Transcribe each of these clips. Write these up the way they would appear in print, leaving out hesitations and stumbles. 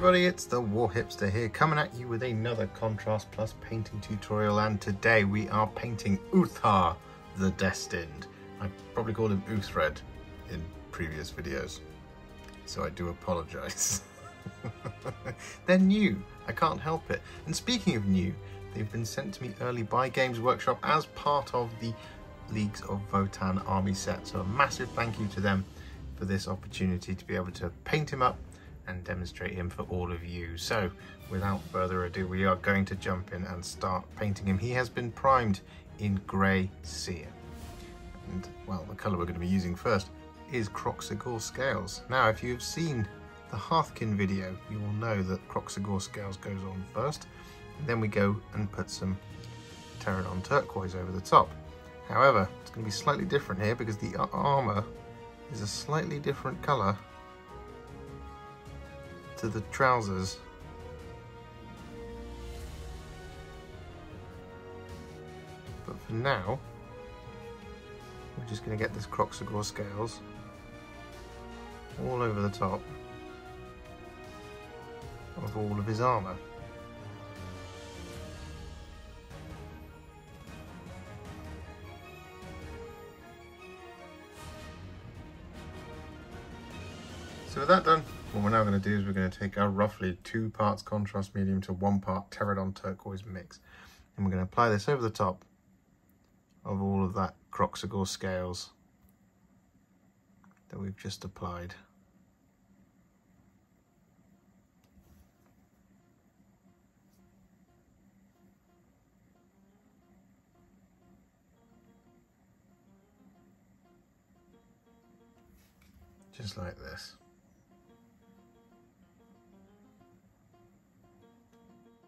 everybody, it's the Warhipster here, coming at you with another Contrast Plus painting tutorial, and today we are painting Uthar The Destined. I probably called him Uthred in previous videos, so I do apologise. They're new, I can't help it. And speaking of new, they've been sent to me early by Games Workshop as part of the Leagues of Votann army set, so a massive thank you to them for this opportunity to be able to paint him up and demonstrate him for all of you. So without further ado, we are going to jump in and start painting him. He has been primed in grey sear, and well, the colour we're going to be using first is Kroxigor Scales. Now if you've seen the Hearthkin video, you will know that Kroxigor Scales goes on first, and then we go and put some Terradon Turquoise over the top. However, it's going to be slightly different here because the armour is a slightly different colour to the trousers. But for now, we're just going to get this Kroxigor Scales all over the top of all of his armour. So with that done, what we're now going to do is we're going to take our roughly 2 parts contrast medium to 1 part Terradon Turquoise mix, and we're going to apply this over the top of all of that Kroxigor Scales that we've just applied. Just like this.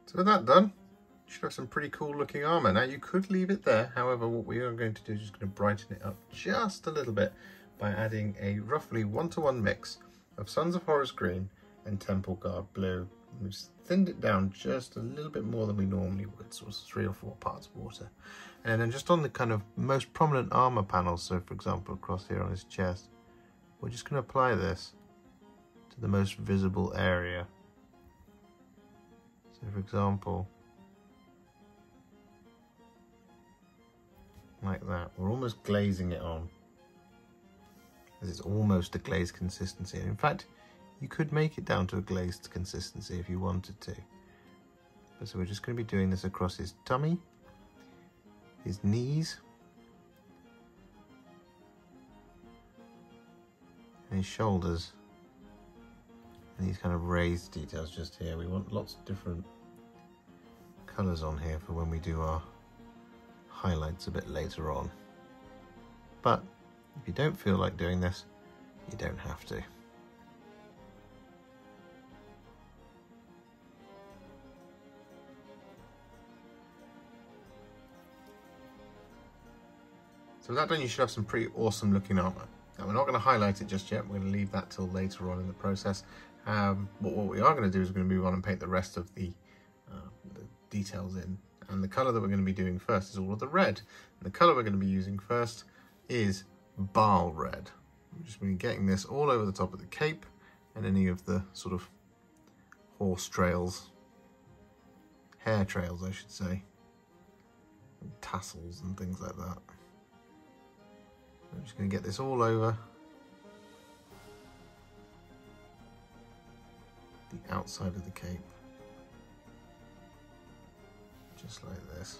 So with that done, you should have some pretty cool looking armour. Now you could leave it there, however what we are going to do is just going to brighten it up just a little bit by adding a roughly 1-to-1 mix of Sons of Horus green and Temple Guard blue. We've thinned it down just a little bit more than we normally would, so it's 3 or 4 parts water. And then just on the kind of most prominent armour panels, so for example across here on his chest, we're just going to apply this to the most visible area. So for example, like that, we're almost glazing it on, as it's almost a glazed consistency. And in fact, you could make it down to a glazed consistency if you wanted to. But so we're just going to be doing this across his tummy, his knees, and his shoulders. And these kind of raised details just here. We want lots of different colours on here for when we do our highlights a bit later on. But if you don't feel like doing this, you don't have to. So with that done, you should have some pretty awesome looking armour. Now we're not going to highlight it just yet, we're going to leave that till later on in the process. But what we are going to do is we're going to move on and paint the rest of the details in. And the colour that we're going to be doing first is all of the red. And the colour we're going to be using first is Baal Red. I'm just going to be getting this all over the top of the cape and any of the sort of horse trails, hair trails I should say, and tassels and things like that. I'm just going to get this all over the outside of the cape, just like this.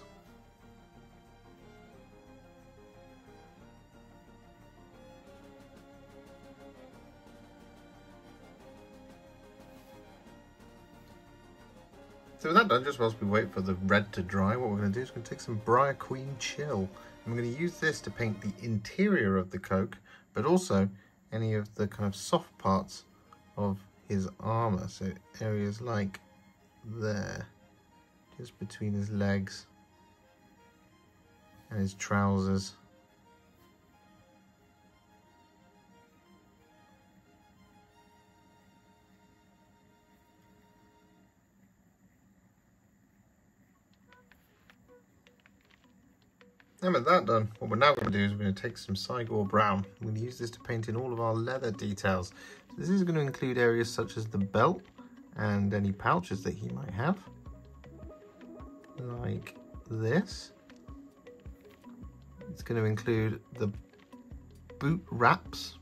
So with that done, just whilst we wait for the red to dry, what we're going to do is we're going to take some Briar Queen Chill. And we're going to use this to paint the interior of the cloak, but also any of the kind of soft parts of his armour. So areas like there, just between his legs and his trousers. And with that done, what we're now going to do is we're going to take some Cygor Brown. I'm going to use this to paint in all of our leather details. So this is going to include areas such as the belt and any pouches that he might have, like this. It's going to include the boot wraps,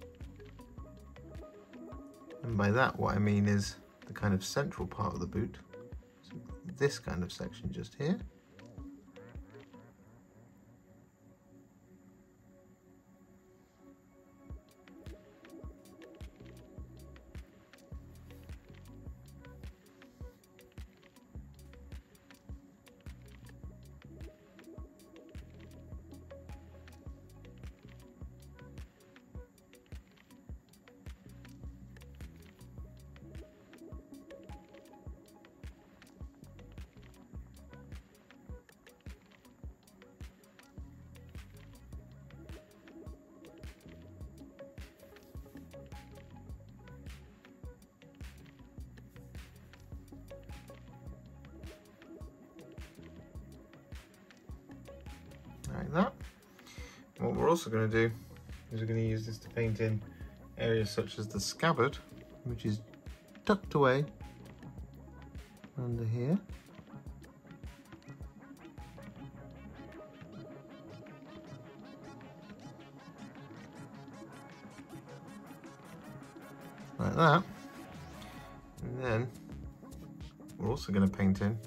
and by that what I mean is the kind of central part of the boot, so this kind of section just here. Like that. And what we're also going to do is we're going to use this to paint in areas such as the scabbard, which is tucked away under here. Like that. And then we're also going to paint in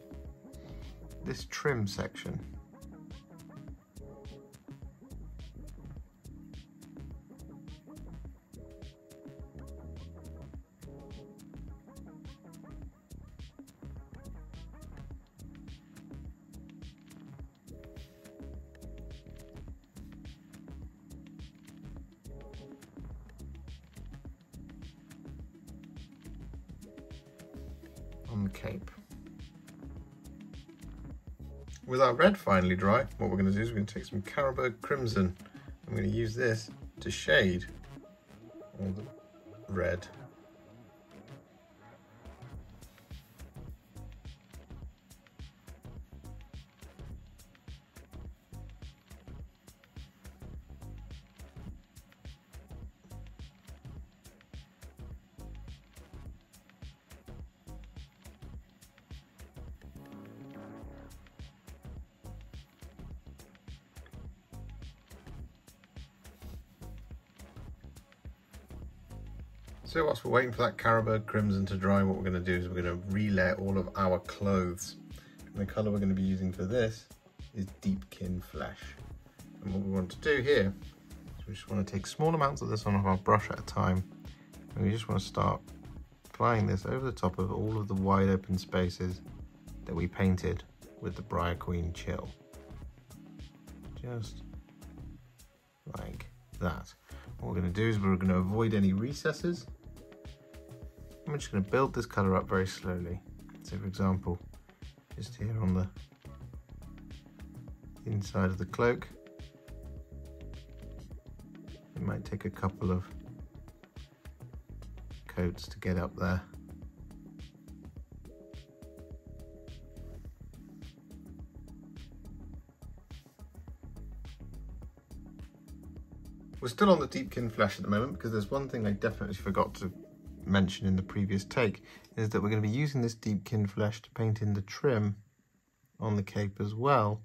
this trim section. On the cape. With our red finally dry, what we're going to do is we're going to take some Carroburg Crimson. I'm going to use this to shade all the red. So whilst we're waiting for that Carroburg Crimson to dry, what we're going to do is we're going to relayer all of our clothes. And the colour we're going to be using for this is Deepkin Flesh. And what we want to do here is we just want to take small amounts of this on our brush at a time. And we just want to start applying this over the top of all of the wide open spaces that we painted with the Briar Queen Chill. Just like that. What we're going to do is we're going to avoid any recesses. I'm just going to build this colour up very slowly. So for example, just here on the inside of the cloak, it might take a couple of coats to get up there. We're still on the Deepkin Flesh at the moment because there's one thing I definitely forgot to mention in the previous take, is that we're going to be using this Deepkin Flesh to paint in the trim on the cape as well,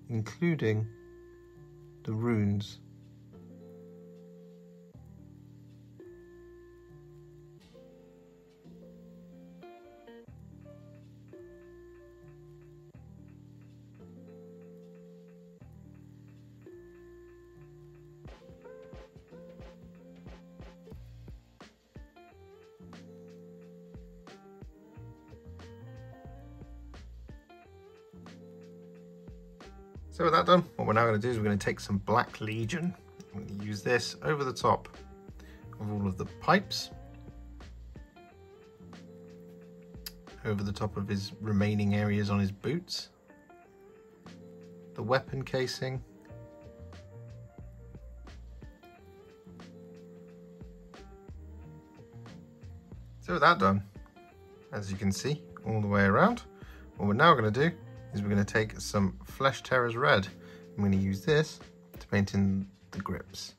including the runes. So with that done, what we're now going to do is we're going to take some Black Legion. I'm going to use this over the top of all of the pipes, over the top of his remaining areas on his boots, the weapon casing, so with that done, as you can see, all the way around, what we're now going to do is we're going to take some Flesh Terrors Red. I'm going to use this to paint in the grips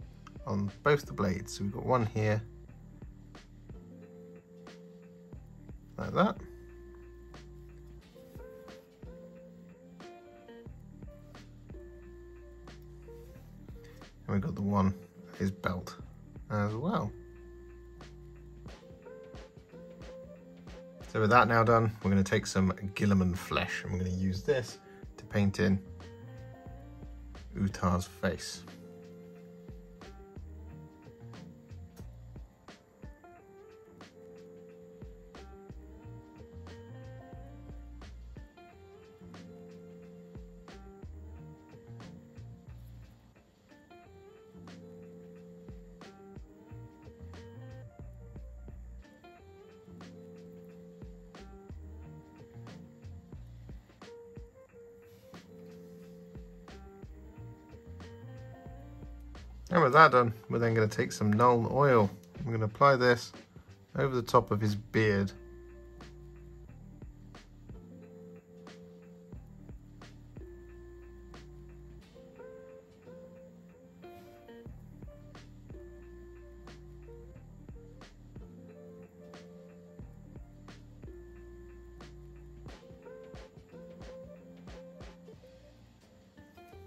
on both the blades. So we've got one here like that. And we've got the one, his belt as well. So with that now done, we're going to take some Guilliman Flesh and we're going to use this to paint in Uthar's face. And with that done, we're then going to take some Nuln Oil. We're going to apply this over the top of his beard.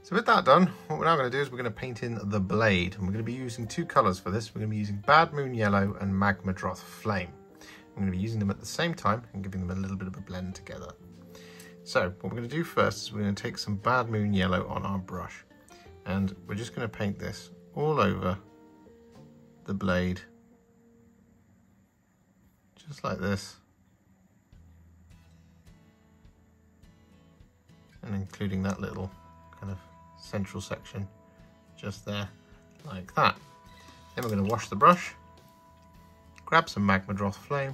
So with that done, what we're now going to do is we're going to paint in the blade, and we're going to be using two colours for this. We're going to be using Bad Moon Yellow and Magmadroth Flame. I'm going to be using them at the same time and giving them a little bit of a blend together. So what we're going to do first is we're going to take some Bad Moon Yellow on our brush, and we're just going to paint this all over the blade, just like this, and including that little kind of central section just there, like that. Then we're going to wash the brush, grab some Magmadroth Flame,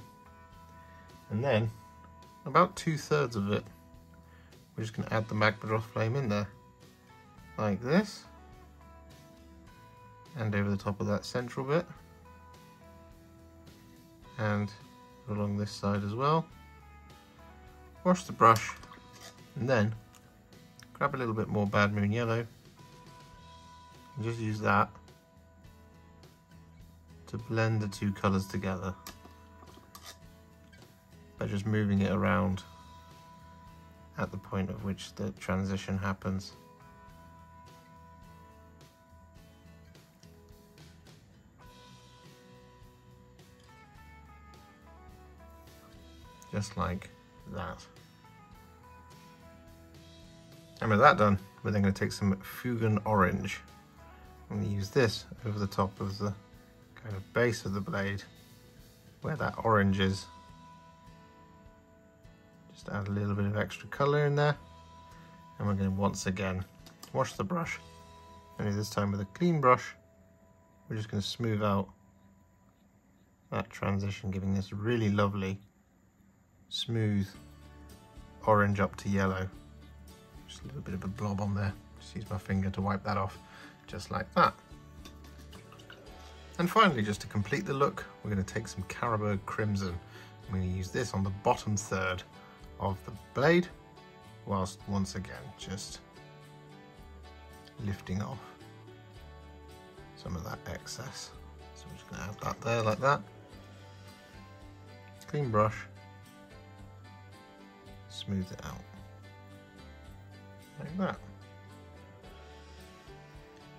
and then about 2/3 of it, we're just going to add the Magmadroth Flame in there, like this, and over the top of that central bit, and along this side as well. Wash the brush, and then grab a little bit more Bad Moon Yellow and just use that to blend the two colours together by just moving it around at the point at which the transition happens. Just like that. And with that done, we're then going to take some Fuegan Orange. I'm going to use this over the top of the kind of base of the blade, where that orange is. Just add a little bit of extra colour in there. And we're going to once again wash the brush. Only this time with a clean brush. We're just going to smooth out that transition, giving this really lovely, smooth orange up to yellow. Just a little bit of a blob on there. Just use my finger to wipe that off, just like that. And finally, just to complete the look, we're going to take some Carroburg Crimson. I'm going to use this on the bottom third of the blade, whilst once again just lifting off some of that excess. So I'm just going to add that there like that. Clean brush, smooth it out. Like that.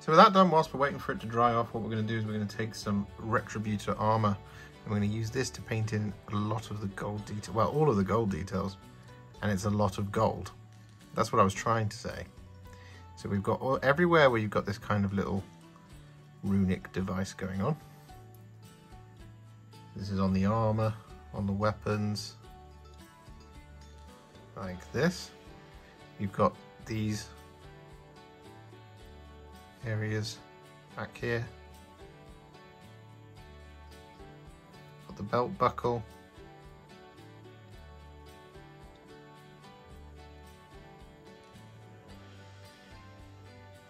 So with that done, whilst we're waiting for it to dry off, what we're going to do is we're going to take some RETRIBUTOR armour, and we're going to use this to paint in a lot of the gold detail, well, all of the gold details, and it's a lot of gold. That's what I was trying to say. So we've got everywhere where you've got this kind of little runic device going on. This is on the armour, on the weapons, like this. You've got these areas back here. Got the belt buckle.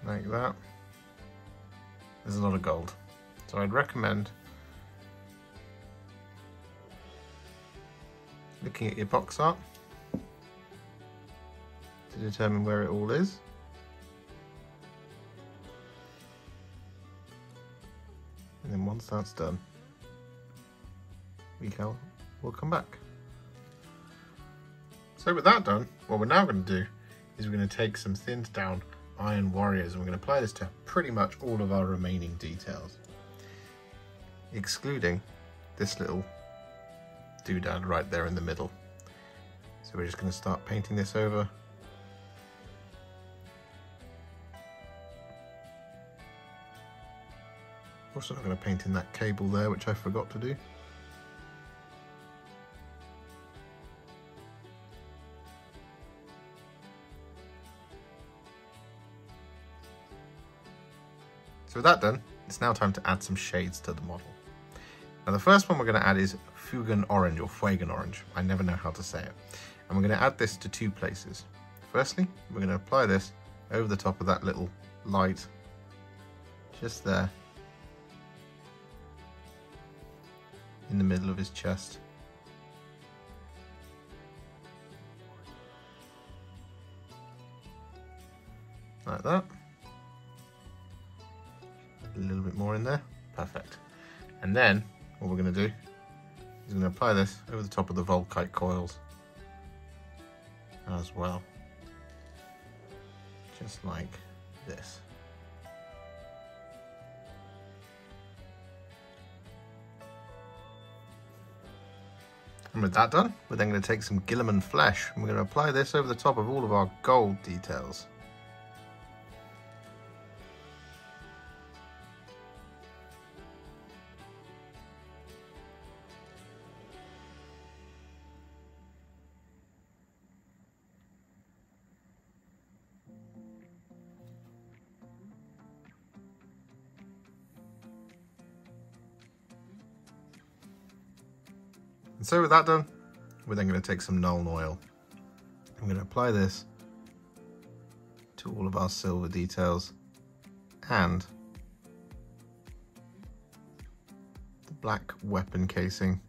Like that. There's a lot of gold. So I'd recommend looking at your box art to determine where it all is. And then once that's done, we will come back. So with that done, what we're now going to do is we're going to take some thinned down Iron Warriors and we're going to apply this to pretty much all of our remaining details, excluding this little doodad right there in the middle. So we're just going to start painting this over. Also not going to paint in that cable there, which I forgot to do. So with that done, it's now time to add some shades to the model. Now the first one we're going to add is Fuegan Orange, or Fuegan Orange. I never know how to say it. And we're going to add this to two places. Firstly, we're going to apply this over the top of that little light, just there, in the middle of his chest. Like that. A little bit more in there. Perfect. And then what we're going to do is going to apply this over the top of the Volkite coils as well. Just like this. And with that done, we're then going to take some Guilliman Flesh and we're going to apply this over the top of all of our gold details. And so with that done, we're then going to take some Nuln Oil. I'm going to apply this to all of our silver details and the black weapon casing.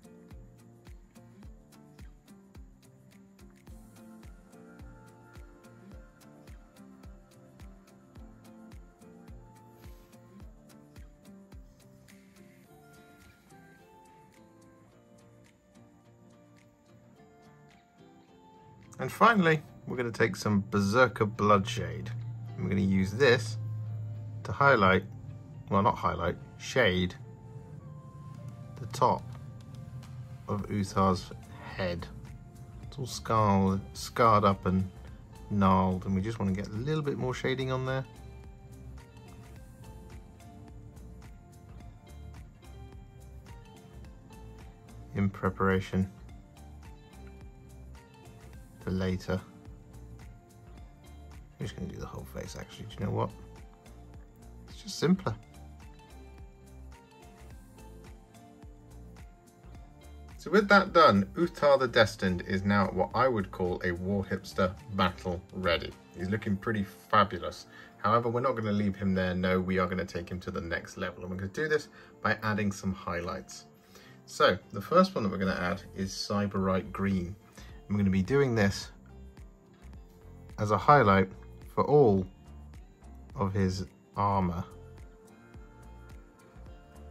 And finally, we're going to take some Berserker Bloodshade. And we're going to use this to highlight, well not highlight, shade the top of Uthar's head. It's all scarred up and gnarled, and we just want to get a little bit more shading on there. In preparation for later. I'm just going to do the whole face actually, do you know what? It's just simpler. So with that done, Uthar the Destined is now what I would call a Warhipster battle ready. He's looking pretty fabulous. However, we're not going to leave him there, no, we are going to take him to the next level, and we're going to do this by adding some highlights. So the first one that we're going to add is Cyberite Green. I'm going to be doing this as a highlight for all of his armor.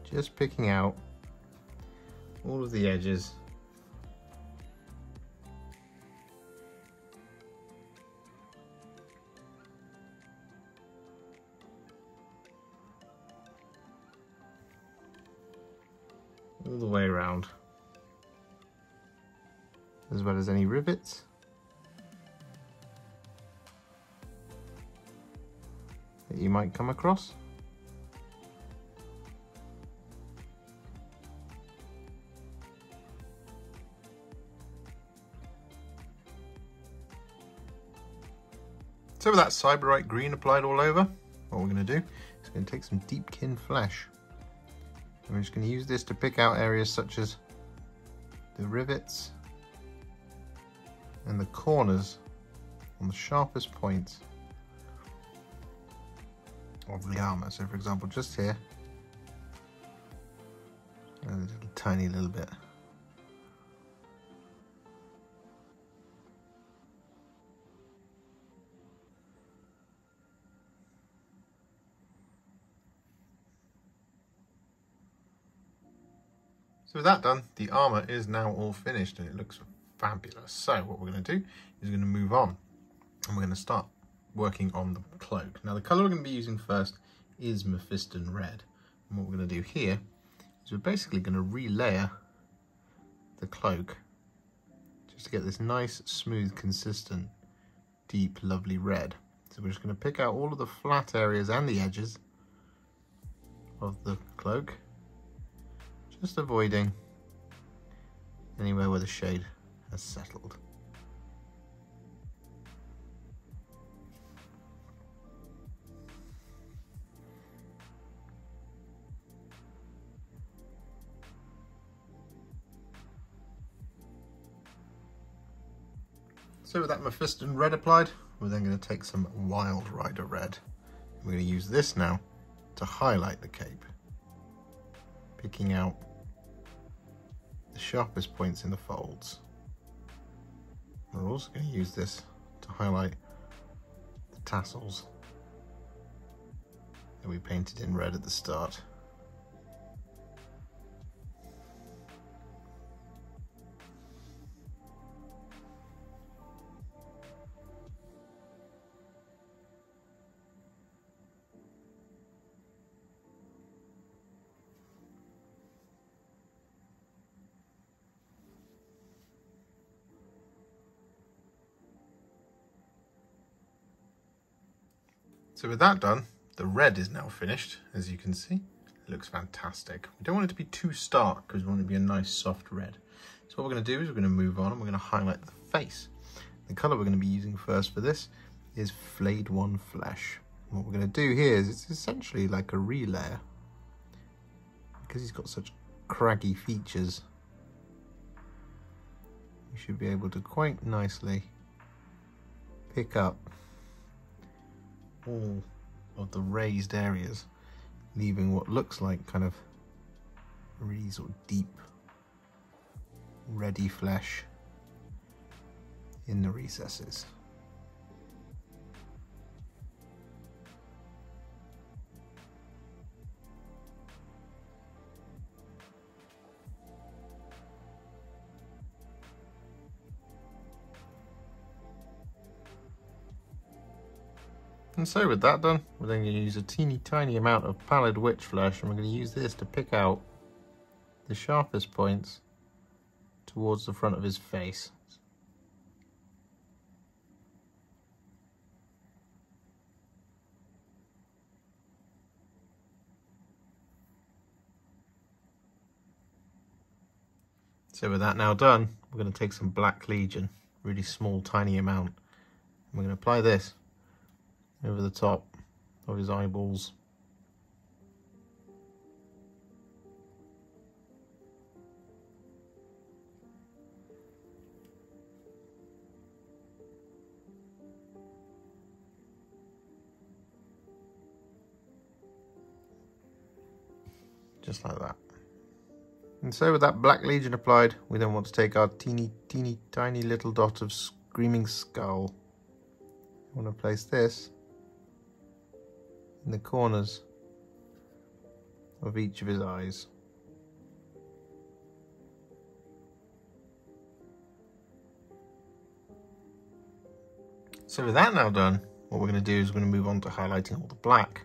Just picking out all of the edges. All the way around. As well as any rivets. That you might come across. So with that Cyberite Green applied all over, what we're going to do is going to take some Deepkin Flesh. And we're just going to use this to pick out areas such as the rivets and the corners on the sharpest points of the armor. So for example, just here, a tiny little bit. So with that done, the armor is now all finished and it looks Fabulous. So what we're going to do is we're going to move on and we're going to start working on the cloak. Now the colour we're going to be using first is MEPHISTON Red. And what we're going to do here is we're basically going to relayer the cloak just to get this nice, smooth, consistent, deep, lovely red. So we're just going to pick out all of the flat areas and the edges of the cloak, just avoiding anywhere where the shade has settled. So with that MEPHISTON Red applied, we're then going to take some Wild Rider Red. We're going to use this now to highlight the cape, picking out the sharpest points in the folds. We're also going to use this to highlight the tassels that we painted in red at the start. So with that done, the red is now finished, as you can see. It looks fantastic. We don't want it to be too stark because we want it to be a nice soft red. So what we're going to do is we're going to move on and we're going to highlight the face. The colour we're going to be using first for this is Flayed One Flesh. And what we're going to do here is it's essentially like a relayer. Because he's got such craggy features, you should be able to quite nicely pick up all of the raised areas, leaving what looks like kind of really sort of deep reddy flesh in the recesses. And so with that done, we're then going to use a teeny tiny amount of Pallid Witch Flesh, and we're going to use this to pick out the sharpest points towards the front of his face. So with that now done, we're going to take some Black Legion, really small tiny amount, and we're going to apply this over the top of his eyeballs. Just like that. And so with that Black Legion applied, we then want to take our teeny tiny little dot of Screaming Skull. I want to place this in the corners of each of his eyes. So with that now done, what we're going to do is we're going to move on to highlighting all the black.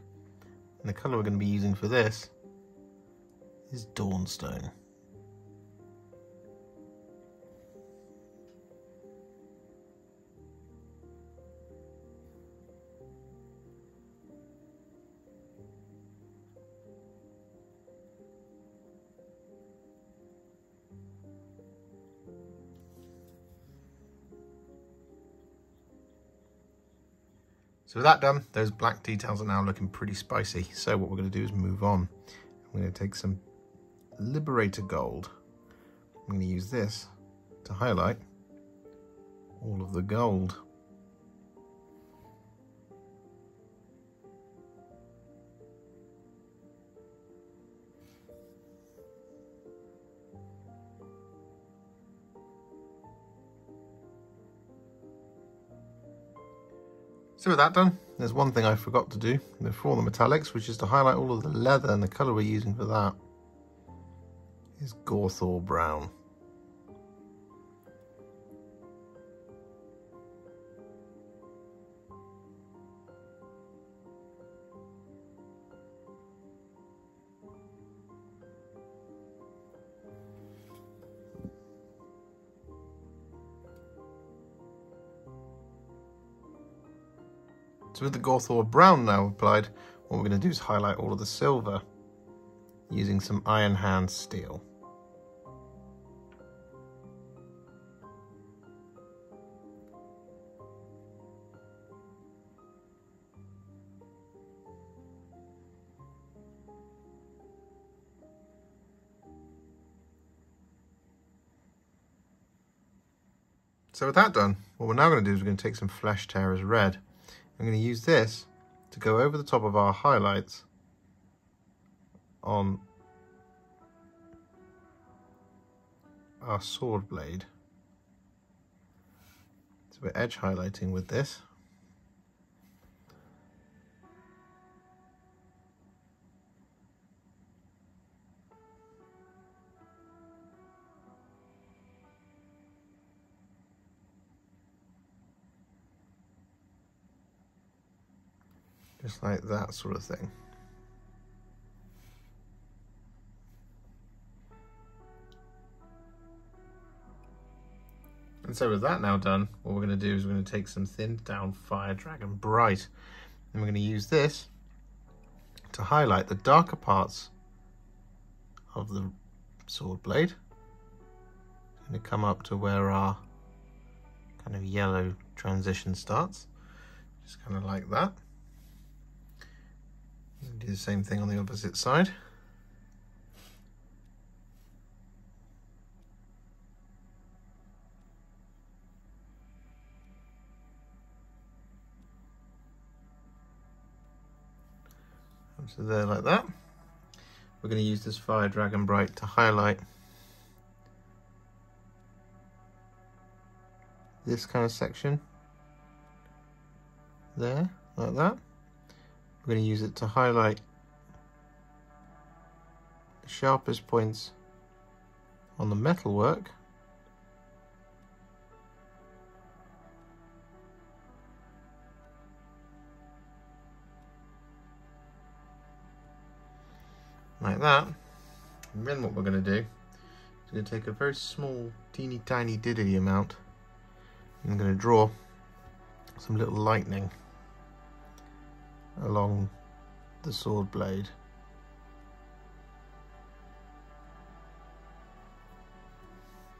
And the colour we're going to be using for this is Dawnstone. So with that done, those black details are now looking pretty spicy. So what we're going to do is move on. I'm going to take some Liberator Gold. I'm going to use this to highlight all of the gold. So with that done, there's one thing I forgot to do before the metallics, which is to highlight all of the leather, and the colour we're using for that is Cygor Brown. So with the Cygor Brown now applied, what we're going to do is highlight all of the silver using some Iron Hand steel. So with that done, what we're now going to do is we're going to take some Flesh Tearers Red. I'm going to use this to go over the top of our highlights on our sword blade. So we're edge highlighting with this. Just like that sort of thing. And so with that now done, what we're going to do is we're going to take some thinned down Fire Dragon Bright, and we're going to use this to highlight the darker parts of the sword blade. It's going to come up to where our kind of yellow transition starts, just kind of like that. Do the same thing on the opposite side. So there, like that. We're going to use this Fire Dragon Bright to highlight this kind of section there, like that. We're going to use it to highlight the sharpest points on the metalwork. Like that. And then what we're going to do is we're going to take a very small, teeny tiny diddly amount, and I'm going to draw some little lightning along the sword blade.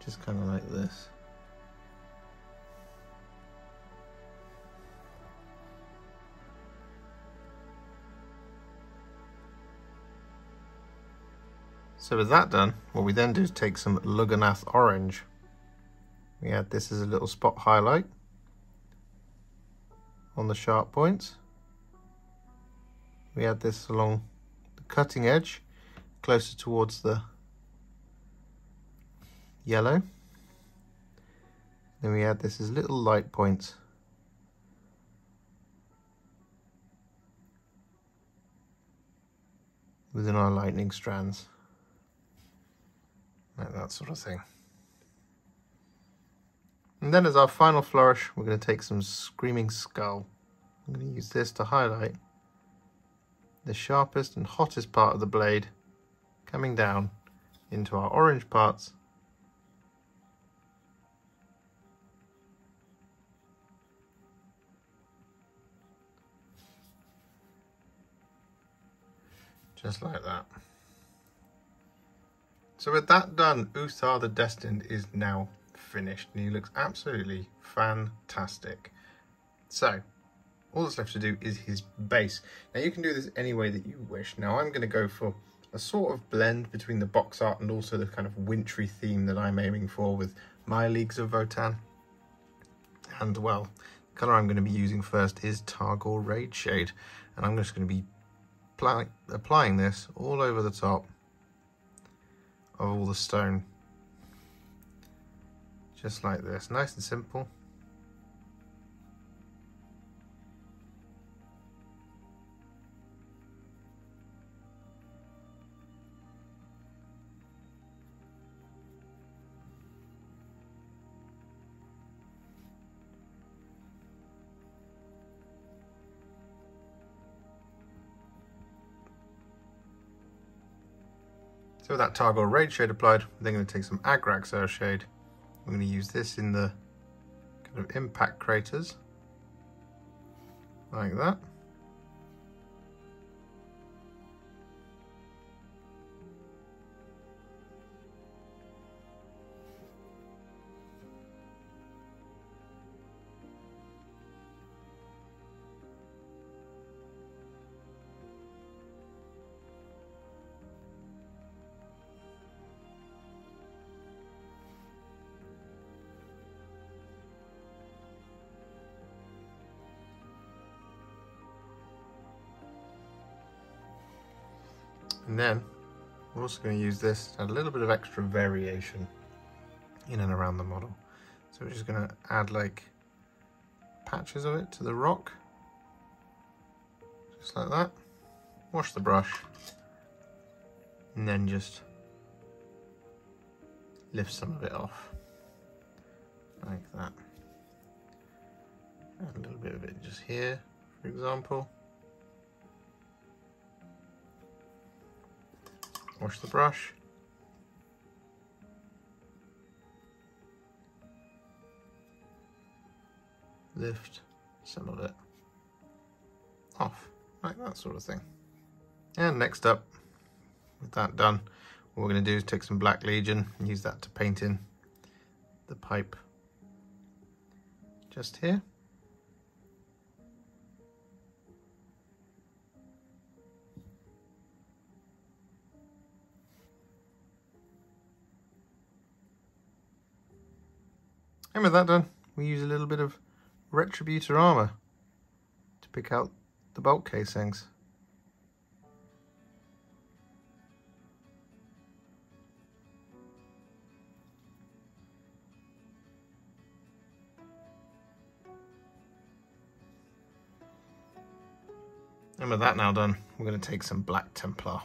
Just kind of like this. So with that done, what we then do is take some Lugganath Orange. We add this as a little spot highlight on the sharp points. We add this along the cutting edge, closer towards the yellow. Then we add this as little light points within our lightning strands, like that sort of thing. And then as our final flourish, we're going to take some Screaming Skull. I'm going to use this to highlight the sharpest and hottest part of the blade, coming down into our orange parts. Just like that. So with that done, Uthar the Destined is now finished, and he looks absolutely fantastic. So all that's left to do is his base. Now you can do this any way that you wish. Now I'm going to go for a sort of blend between the box art and also the kind of wintry theme that I'm aiming for with my Leagues of Votann. And well, the colour I'm going to be using first is Targor Rageshade, and I'm just going to be applying this all over the top of all the stone. Just like this, nice and simple. So with that Targor Rageshade applied, we're then going to take some Agrax Earthshade. We're going to use this in the kind of impact craters like that. And then we're also going to use this to add a little bit of extra variation in and around the model. So we're just going to add like patches of it to the rock, just like that. Wash the brush and then just lift some of it off like that. Add a little bit of it just here, for example. Wash the brush. Lift some of it off, like that sort of thing. And next up, with that done, what we're going to do is take some Black Legion and use that to paint in the pipe just here. And with that done, we use a little bit of RETRIBUTOR armour to pick out the bolt casings. And with that now done, we're going to take some Black Templar.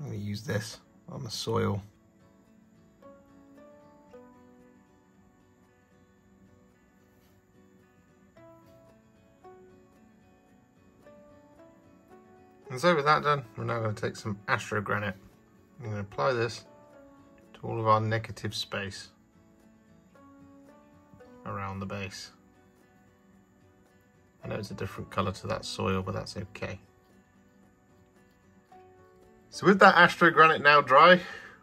I'm going to use this on the soil. And so with that done, we're now going to take some Astro Granite. I'm going to apply this to all of our negative space around the base. I know it's a different colour to that soil, but that's okay. So with that Astro Granite now dry,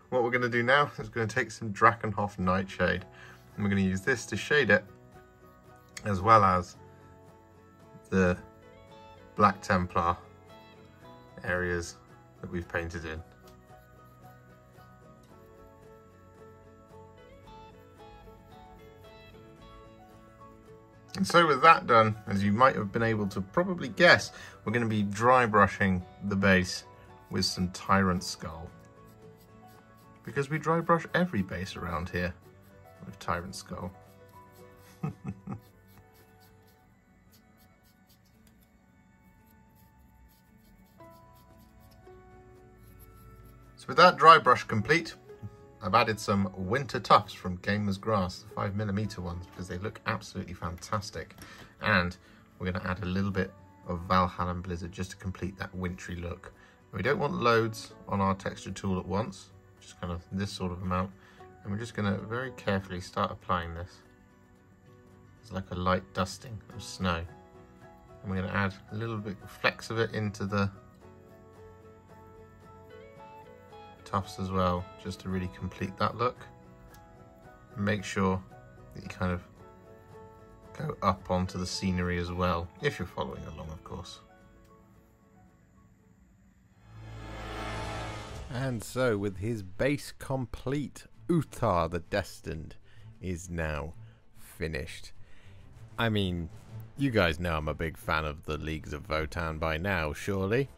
what we're going to do now is we're going to take some Drakenhof Nightshade. And we're going to use this to shade it, as well as the Black Templar areas that we've painted in. And so with that done, as you might have been able to probably guess, we're going to be dry brushing the base with some Tyrant Skull. Because we dry brush every base around here with Tyrant Skull. So with that dry brush complete, I've added some Winter Tufts from Gamer's Grass, the 5mm ones, because they look absolutely fantastic. And we're going to add a little bit of Valhallan Blizzard just to complete that wintry look. And we don't want loads on our texture tool at once, just kind of this sort of amount. And we're just going to very carefully start applying this. It's like a light dusting of snow. And we're going to add a little bit of flecks of it into the tufts as well, just to really complete that look. And make sure that you kind of go up onto the scenery as well, if you're following along, of course. And so, with his base complete, Uthar the Destined is now finished. I mean, you guys know I'm a big fan of the Leagues of Votann by now, surely?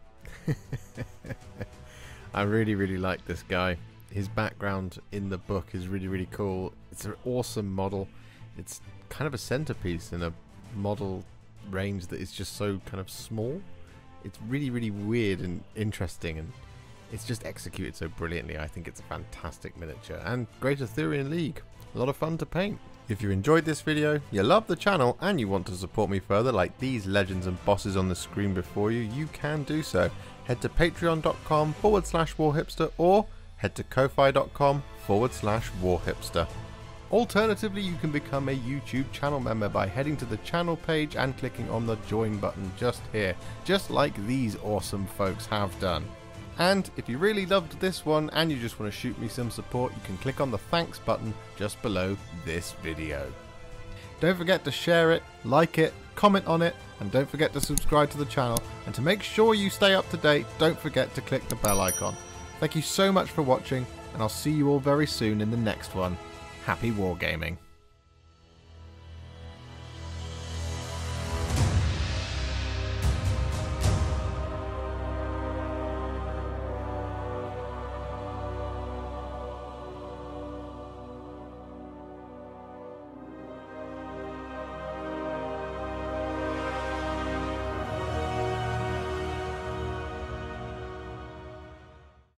I really like this guy. His background in the book is really cool. It's an awesome model. It's kind of a centerpiece in a model range that is just so kind of small. It's really weird and interesting, and it's just executed so brilliantly. I think it's a fantastic miniature. And Greater Thurian League, a lot of fun to paint. If you enjoyed this video, you love the channel, and you want to support me further like these legends and bosses on the screen before you, you can do so. Head to patreon.com/warhipster or head to ko-fi.com/warhipster. Alternatively, you can become a YouTube channel member by heading to the channel page and clicking on the join button just here, just like these awesome folks have done. And if you really loved this one and you just want to shoot me some support, you can click on the thanks button just below this video. Don't forget to share it, like it, comment on it, and don't forget to subscribe to the channel. And to make sure you stay up to date, don't forget to click the bell icon. Thank you so much for watching, and I'll see you all very soon in the next one. Happy wargaming.